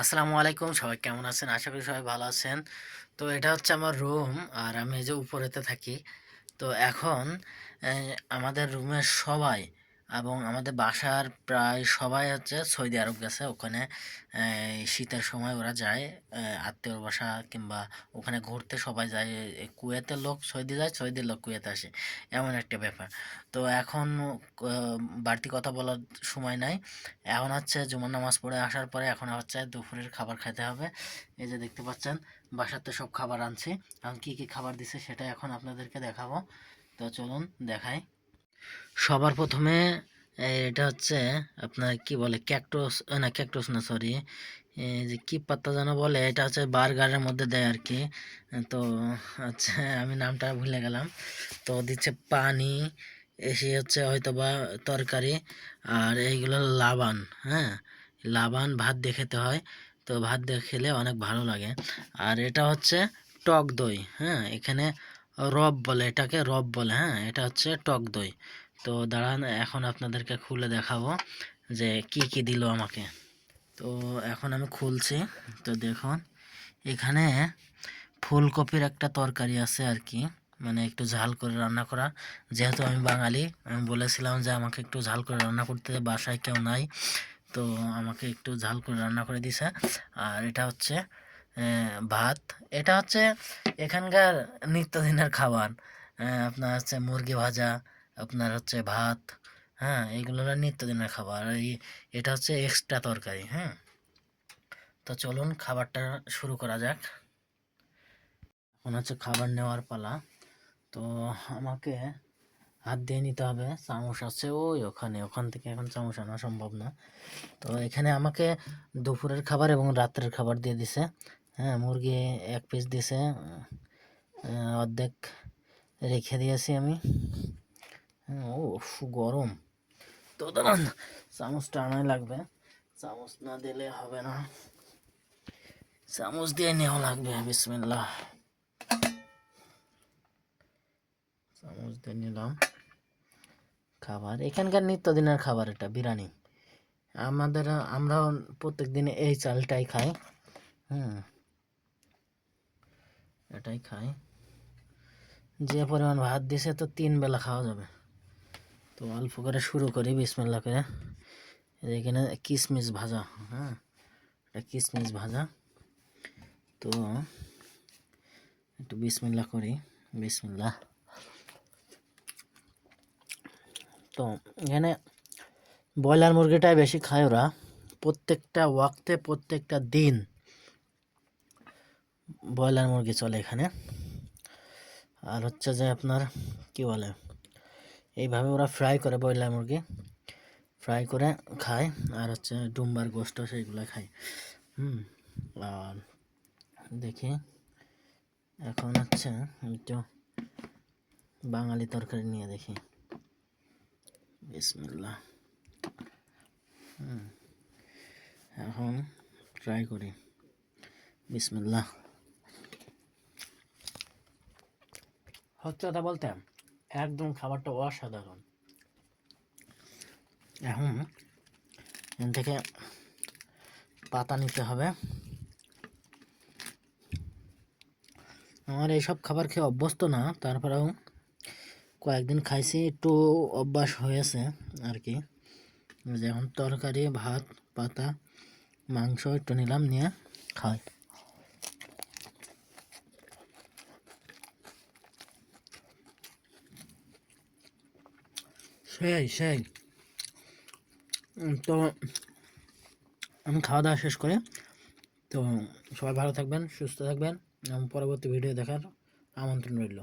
আসসালামু আলাইকুম, সবাই কেমন আছেন? আশা করি সবাই ভালো আছেন। তো এটা হচ্ছে আমার রুম, আর আমি এই যে উপরেতে থাকি। তো এখন আমাদের রুমের সবাই এবং আমাদের বাসার প্রায় সবাই হচ্ছে সৌদি আরব গেছে। ওখানে শীতের সময় ওরা যায় আত্মীয়র বাসা, কিংবা ওখানে ঘুরতে সবাই যায়। কুয়েতের লোক সৌদি যায়, সৌদির লোক কুয়েতে আসে, এমন একটা ব্যাপার। তো এখন বাড়তি কথা বলার সময় নাই। এখন হচ্ছে জুমার নামাজ পড়ে আসার পরে এখন হচ্ছে দুপুরের খাবার খেতে হবে। এই যে দেখতে পাচ্ছেন, বাসাতে সব খাবার আনছি। এখন কি কি খাবার দিছে সেটা এখন আপনাদেরকে দেখাবো। তো চলুন দেখাই। সবার প্রথমে এটা হচ্ছে আপনার কি বলে, ক্যাকটাস না, ক্যাকটাস না, সরি, যে কি পাত্তা যেন বলে, এটা হচ্ছে বার্গারের মধ্যে দেয় আর কি। তো আচ্ছা, আমি নামটা ভুলে গেলাম। তো দিচ্ছে পানি, এসে হচ্ছে হয়তো বা তরকারি, আর এইগুলো লাবান। হ্যাঁ, লাবান ভাত দিয়ে খেতে হয়। তো ভাত দিয়ে খেলে অনেক ভালো লাগে। আর এটা হচ্ছে টক দই। হ্যাঁ, এখানে রব বলে, এটাকে রব বলে। হ্যাঁ, এটা হচ্ছে টক দই। তো দাঁড়ান, এখন আপনাদেরকে খুলে দেখাবো যে কি কি দিল আমাকে। তো এখন আমি খুলছি। তো দেখুন, এখানে ফুলকপির একটা তরকারি আছে আর কি, মানে একটু ঝাল করে রান্না করা। যেহেতু আমি বাঙালি, আমি বলেছিলাম যে আমাকে একটু ঝাল করে রান্না করতে, বাসায় কেউ নাই। তো আমাকে একটু ঝাল করে রান্না করে দিছে। আর এটা হচ্ছে ভাত। এটা হচ্ছে এখানকার নিত্যদিনের খাবার। আপনার হচ্ছে মুরগি ভাজা, আপনার হচ্ছে ভাত। হ্যাঁ, এইগুলো হলো নিত্যদিনের খাবার। আর এটা হচ্ছে এক্সট্রা তরকারি। হ্যাঁ, তো চলুন খাবারটা শুরু করা যাক। এখন হচ্ছে খাবার নেওয়ার পালা। তো আমাকে হাত দিয়ে নিতে হবে। চামচ আছে ওই ওখানে, ওখান থেকে এখন চামচ আনা সম্ভব না। তো এখানে আমাকে দুপুরের খাবার এবং রাত্রের খাবার দিয়ে দিছে। হ্যাঁ, মুরগি এক পিস দিছে, অর্ধেক রেখে দিয়েছি আমি। হ্যাঁ, ও গরম। তো দাঁড়ান, চামচটা আনাই লাগবে। চামচ না দিলে হবে না, চামচ দিয়ে নেওয়া লাগবে। বিসমিল্লাহ, চামচ দিয়ে নিলাম খাবার। এখানকার নিত্যদিনের খাবার এটা, বিরিয়ানি। আমরা প্রত্যেক দিনে এই চালটাই খাই। হুম, এটাই খাই। যে পরিমাণ ভাত দিছে তো 3 বেলা খাওয়া যাবে। তো অল্প করে শুরু করি বিসমিল্লাহ করে। এখানে কিশমিশ ভাজা। হ্যাঁ, এটা কিশমিশ ভাজা। তো একটু বিসমিল্লাহ করি। বিসমিল্লাহ। তো এখানে ব্রয়লার মুরগিটাই বেশি খায় ওরা। প্রত্যেকটা ওয়াক্তে, প্রত্যেকটা দিন ব্রয়লার মুরগি চলে এখানে। আর হচ্ছে যে আপনার কি বলে, এইভাবে ওরা ফ্রাই করে ব্রয়লার মুরগি, ফ্রাই করে খায়। আর হচ্ছে ডুম্বার গোস্ত সেইগুলো খায়। আর দেখি, এখন হচ্ছে একটু বাঙালি তরকারি নিয়ে দেখি। বিসমিল্লাহ। এখন ট্রাই করি। বিসমিল্লাহ। সত্যি কথা বলতে একদম খাবারটা অসাধারণ। এখন এখান থেকে পাতা নিতে হবে। আমার এইসব খাবার খেয়ে অভ্যস্ত না, তারপরেও কয়েকদিন খাইছি, একটু অভ্যাস হয়েছে আর কি। যেমন তরকারি, ভাত, পাতা, মাংস একটু নিলাম, নিয়ে খাই। সেই সেই তো আমি খাওয়া দাওয়া শেষ করে, তো সবাই ভালো থাকবেন, সুস্থ থাকবেন এবং পরবর্তী ভিডিও দেখার আমন্ত্রণ রইল।